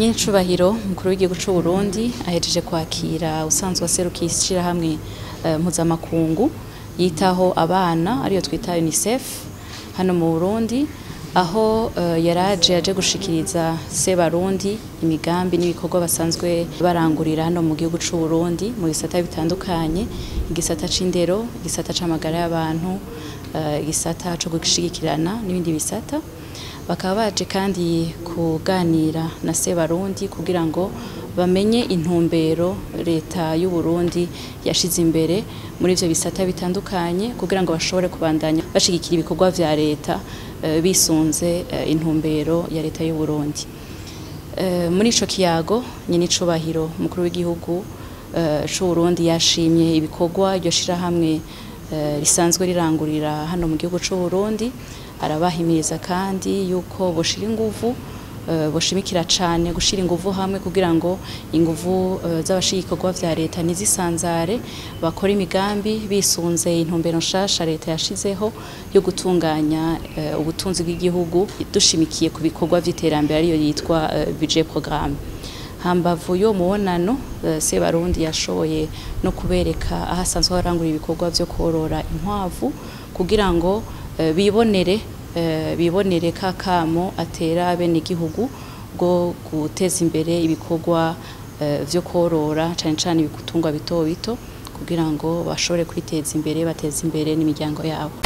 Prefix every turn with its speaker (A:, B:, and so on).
A: Nyincubahiro mukuru w'igihugu c'u Burundi ahejeje kwakira usanzwe aserukiye ishirahamwe mpuzamakungu yitaho abana ariyo twita UNICEF hano mu Burundi, aho yaraje aje gushikiriza Sebarundi imigambi n'ibikorwa basanzwe barangurira hano mu gihugu c'u Burundi mu gisata bitandukanye, igisata c'indero, igisata c'amagara y'abantu, igisata co gushigikirana n'ibindi bisata. Bakaba baje kandi kuganira na Sebarundi kugira ngo bamenye intumbero leta y'u Burundi yashize imbere muri ivyo bisata bitandukanye kugira ngo bashobore kubandanya bashigikira ibikorwa vya leta bisunze intumbero ya leta y'u Burundi. Muri ico kiyago Nyinicubahiro mukuru w'igihugu c'u Burundi yashimye ibikorwa iryo shirahamwe risanzwe rirangurira hano mu gihugu c'u Burundi, arabahimiriza kandi yuko boshira inguvu boshimikira cane gushira inguvu hamwe kugira ngo inguvu z'abashigikorwa vya leta nizisanzare, bakora imigambi bisunze intumbero nshasha leta yashizeho yo gutunganya ubutunzi bw'igihugu dushimikiye ku bikorwa vy'iterambere ariyo yitwa budget programme. Hambavu yo mubonano Sebarundi yashoboye no kubereka ahasanzwe harangurira ibikorwa vyo korora inkwavu kugira ngo bibonere kakamo atera bene igihugu bwo guteza imbere ibikorwa vyo korora cane cane ibitungwa bito bito kugira ngo bashobore kwiteza imbere bateza imbere n'imiryango yabo.